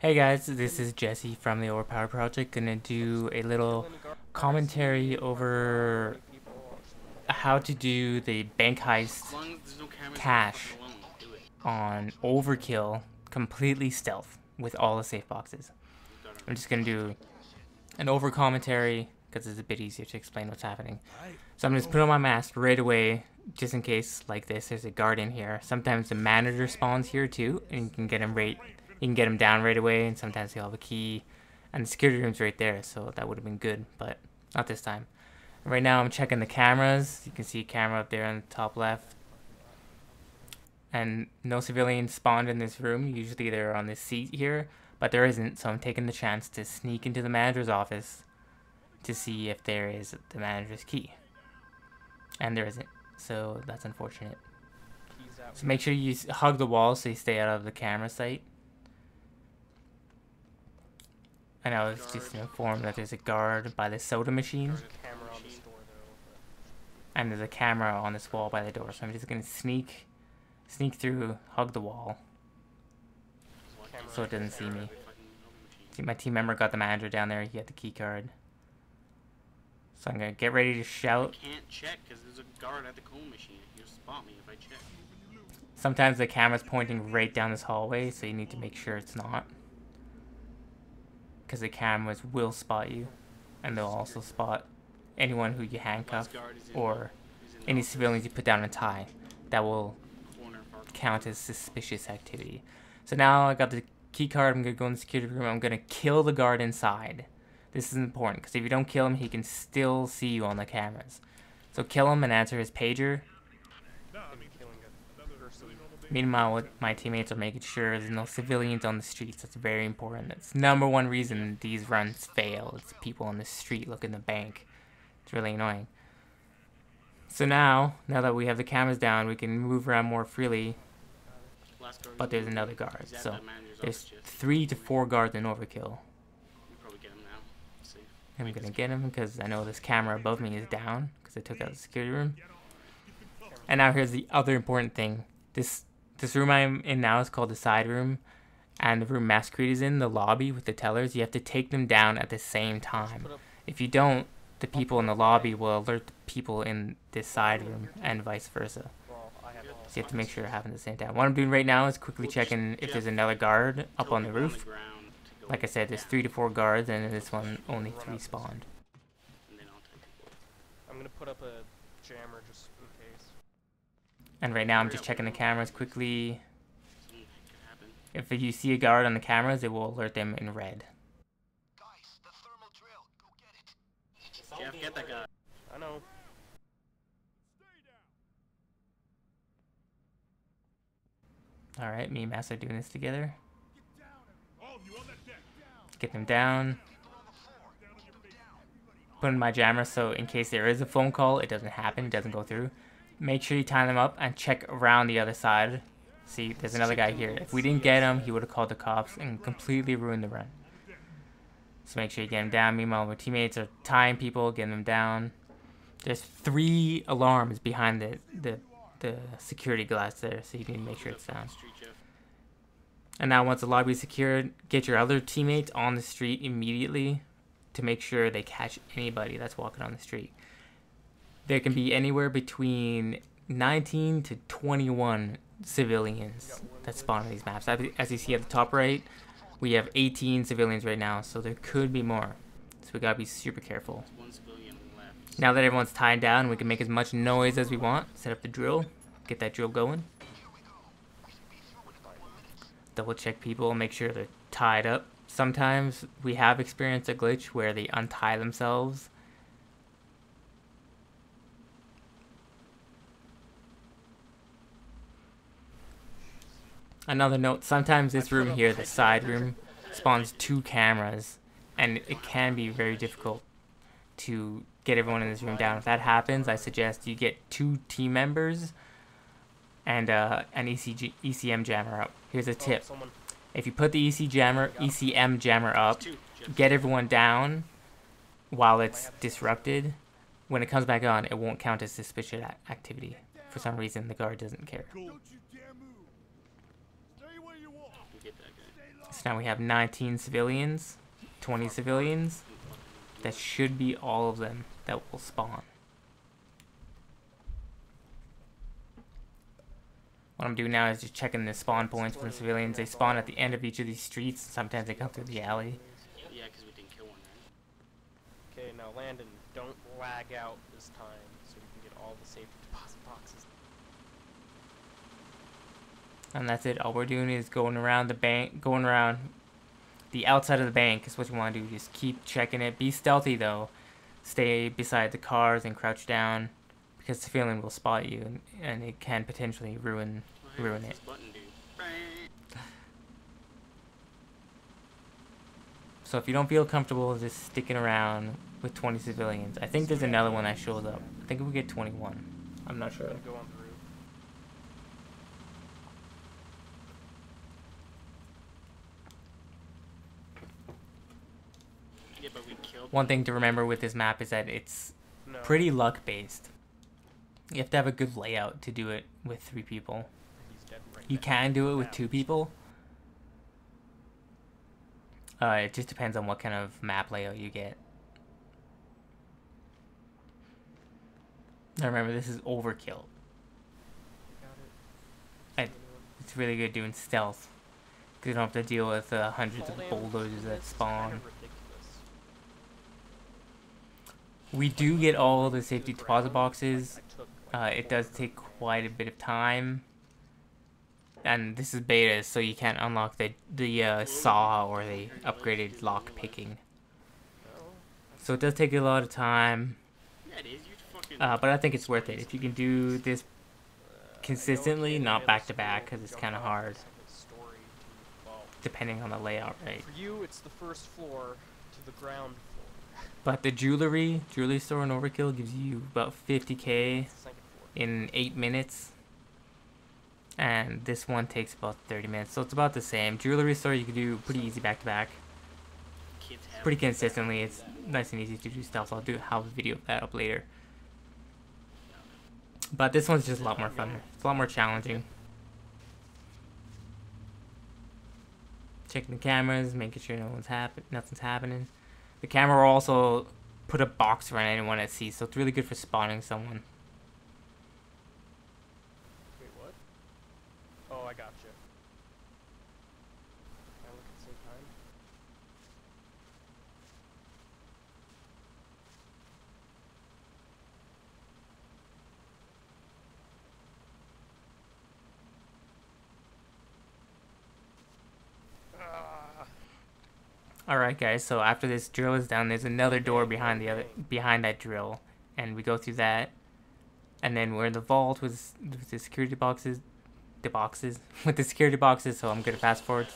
Hey guys, this is Jesse from the Overpower Project. Gonna do a little commentary over how to do the bank heist cash on Overkill completely stealth with all the safe boxes. I'm just gonna do an over commentary because it's a bit easier to explain what's happening. So I'm just put on my mask right away just in case like this. There's a guard in here. Sometimes the manager spawns here too, and you can get him down right away, and sometimes he'll have a key. And the security room's right there, so that would have been good, but not this time. Right now I'm checking the cameras. You can see a camera up there on the top left. And no civilians spawned in this room. Usually they're on this seat here, but there isn't, so I'm taking the chance to sneak into the manager's office to see if there is the manager's key. And there isn't, so that's unfortunate. So make sure you hug the wall so you stay out of the camera sight. And I was just informed that there's a guard by the soda machine. And there's a camera on this wall by the door, so I'm just gonna sneak through, hug the wall, so it doesn't see me. See, my team member got the manager down there, he had the key card. So I'm gonna get ready to shout. I can't check because there's a guard at the coal machine. He'll spot me if I check. Sometimes the camera's pointing right down this hallway, so you need to make sure it's not. Because the cameras will spot you, and they'll also spot anyone who you handcuff or any civilians you put down and tie. That will count as suspicious activity. So now I got the key card. I'm gonna go in the security room. I'm gonna kill the guard inside. This is important because if you don't kill him, he can still see you on the cameras. So kill him and answer his pager. Meanwhile, my teammates are making sure there's no civilians on the streets. That's very important. That's #1 reason these runs fail. It's people on the street looking at the bank. It's really annoying. So now that we have the cameras down, we can move around more freely. But there's another guard. So there's 3 to 4 guards in Overkill. I'm gonna get him because I know this camera above me is down because I took out the security room. And now here's the other important thing. This room I'm in now is called the side room, and the room Masquerade is in, the lobby with the tellers. You have to take them down at the same time. If you don't, the people in the lobby will alert the people in this side room, and vice versa. So you have to make sure it happens at the same time. What I'm doing right now is quickly checking if there's another guard up on the roof. Like I said, there's 3 to 4 guards, and in this one, only 3 spawned. I'm gonna put up a jammer just in case. And right now, I'm just checking the cameras quickly. If you see a guard on the cameras, it will alert them in red. Guys, the thermal drill. Go get it. Jeff, get that guy. I know. Alright, me and Mass are doing this together. Get them down. Put in my jammer so in case there is a phone call, it doesn't happen, it doesn't go through. Make sure you tie them up and check around the other side. See, there's another guy here. If we didn't get him, he would have called the cops and completely ruined the run. So make sure you get him down. Meanwhile, my teammates are tying people, getting them down. There's 3 alarms behind the security glass there, so you can make sure it's down. And now once the lobby is secured, get your other teammates on the street immediately to make sure they catch anybody that's walking on the street. There can be anywhere between 19 to 21 civilians that spawn on these maps. As you see at the top right, we have 18 civilians right now, so there could be more. So we gotta be super careful. Now that everyone's tied down, we can make as much noise as we want. Set up the drill, get that drill going. Double check people, make sure they're tied up. Sometimes we have experienced a glitch where they untie themselves. Another note, sometimes this room here, the side room, spawns 2 cameras, and it can be very difficult to get everyone in this room down. If that happens, I suggest you get 2 team members and an ECM jammer up. Here's a tip. If you put the ECM jammer up, get everyone down while it's disrupted. When it comes back on, it won't count as suspicious activity. For some reason, the guard doesn't care. So now we have 19 civilians, 20 civilians. That should be all of them that will spawn. What I'm doing now is just checking the spawn points for the civilians. They spawn at the end of each of these streets. Sometimes they come through the alley. Yeah, because we didn't kill one, right? Okay, now Landon, don't lag out this time so we can get all the safety deposit boxes. And that's it. All we're doing is going around the bank, going around the outside of the bank is what you want to do. Just keep checking it. Be stealthy though. Stay beside the cars and crouch down, because the civilian will spot you and it can potentially ruin Oh, hey, what's it. this button do? So if you don't feel comfortable just sticking around with 20 civilians, I think there's another one that shows up. I think we get 21. I'm not sure. I'm gonna go on the roof. Yeah, but we killed One thing to remember with this map is that it's No. pretty luck based. You have to have a good layout to do it with 3 people. He's dead right You now. can do it with 2 people. It just depends on what kind of map layout you get. Now remember, this is overkill. Got I- it. It's really good doing stealth, because you don't have to deal with hundreds of bulldozers that spawn. We do get all the safety deposit boxes. It does take quite a bit of time. And this is beta, so you can't unlock the saw or the upgraded lock picking. So it does take a lot of time. Yeah, it is. You fucking. But I think it's worth it. If you can do this consistently, not back to back, because it's kind of hard, depending on the layout, right? For you, it's the first floor to the ground floor. But the jewelry store in Overkill gives you about 50k It's the second floor. in 8 minutes. And this one takes about 30 minutes, so it's about the same. Jewelry store you can do pretty easy back to back, Kids have pretty consistently. It's nice and easy to do stealth. I'll have a video of that up later. But this one's just a lot more fun. It's a lot more challenging. Checking the cameras, making sure nothing's happening. The camera will also put a box around anyone it sees, so it's really good for spotting someone. Wait, what? Oh, I got you. Can I look at the same time? Alright guys, so after this drill is done, there's another door behind that drill, and we go through that, and then we're in the vault with the security boxes, with the security boxes, so I'm gonna fast forward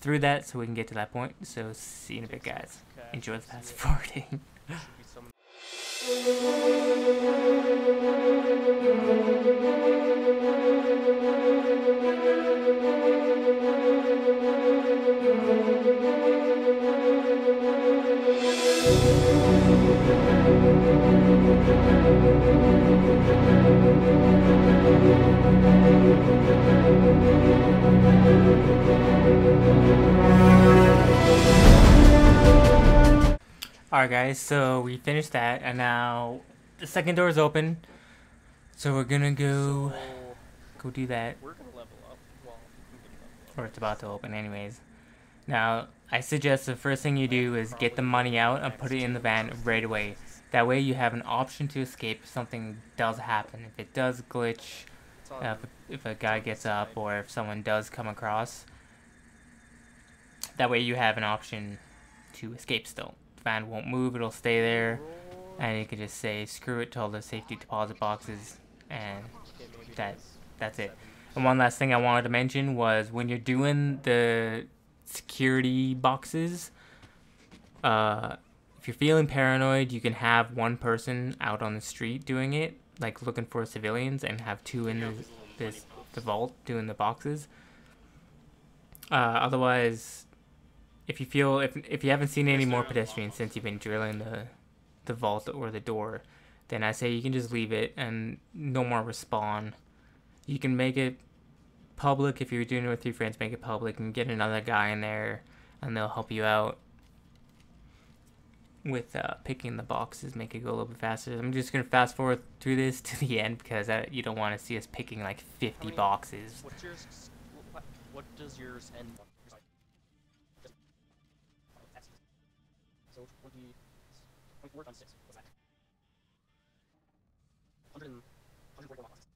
through that so we can get to that point. So see you in a bit guys. Enjoy the fast forwarding. Should be some. Alright guys, so we finished that, and now the second door is open, so we're gonna go do that. We're gonna level up. Well, we can level up. Or it's about to open anyways. Now, I suggest the first thing you do is get the money out and put it in the van right away. That way you have an option to escape if something does happen. If it does glitch, It's on if a guy gets up, or if someone does come across. That way you have an option to escape still. The van won't move, it'll stay there. And you can just say screw it to all the safety deposit boxes, and Okay, maybe that it's that's it. 7. And one last thing I wanted to mention was when you're doing the security boxes, if you're feeling paranoid, you can have one person out on the street doing it, like looking for civilians, and have 2 in the vault doing the boxes. Otherwise, if you haven't seen any more pedestrians since you've been drilling the vault or the door, then I say you can just leave it and no more respawn. You can make it public if you're doing it with your friends. Make it public and get another guy in there and they'll help you out with picking the boxes, make it go a little bit faster. I'm just gonna fast forward through this to the end because you don't want to see us picking like 50 boxes. What's yours? What does yours end on? So 24 times 6. What's that? 144 boxes.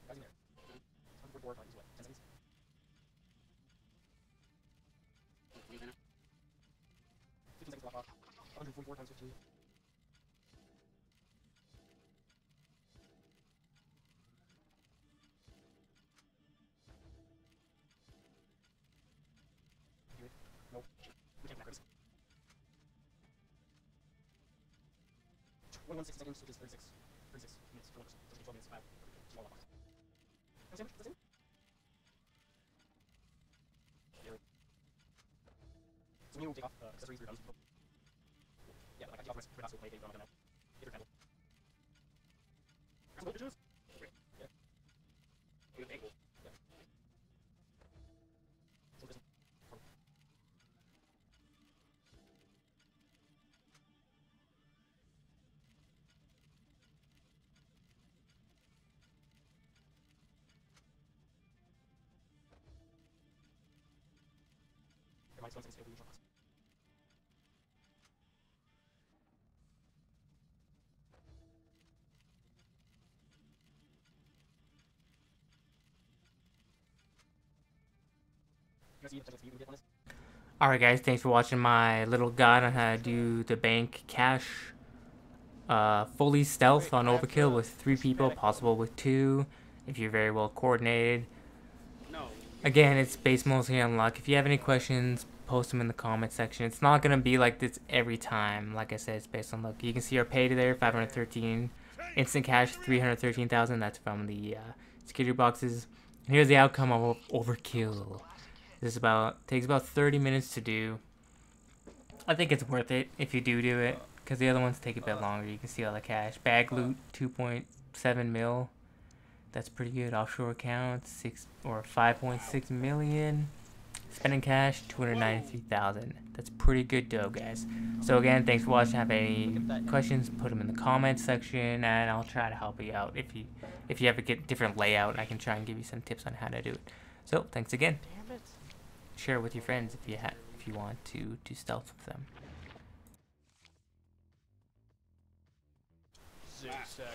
Guys in there. 144 times what? 10 seconds? You gonna- 15 seconds clock off. 144 times 15. Nope. We can't macros. 21 60 seconds, which is 36. 36 minutes. 12 minutes. 5. Small box. That's it? That's it? So when you take off accessories, you're done. Yeah, like I take off my hospital plate, I'm gonna get her candle. Grab some bitches! Great. Yeah. We have ankle. Yeah. So this one. Your mind's 1 second stable, you short class. You guys see the potential speed we get on this? Alright guys, thanks for watching my little guide on how to do the bank cash fully stealth on Overkill with 3 people, possible with 2 if you're very well coordinated. No. Again, it's based mostly on luck. If you have any questions, post them in the comment section. It's not going to be like this every time. Like I said, it's based on luck. You can see our pay there, 513. Instant cash, 313,000. That's from the security boxes. Here's the outcome of Overkill. This takes about 30 minutes to do. I think it's worth it if you do it, because the other ones take a bit longer. You can see all the cash. Bag loot, 2.7 mil. That's pretty good. Offshore accounts, 5.6 million. Spending cash, 293,000. That's pretty good dough, guys. So again, thanks for watching. Have any questions, put them in the comments section, and I'll try to help you out. If you have a different layout, I can try and give you some tips on how to do it. So thanks again. Damn it. Share it with your friends if you want to do stealth with them. Zigzag.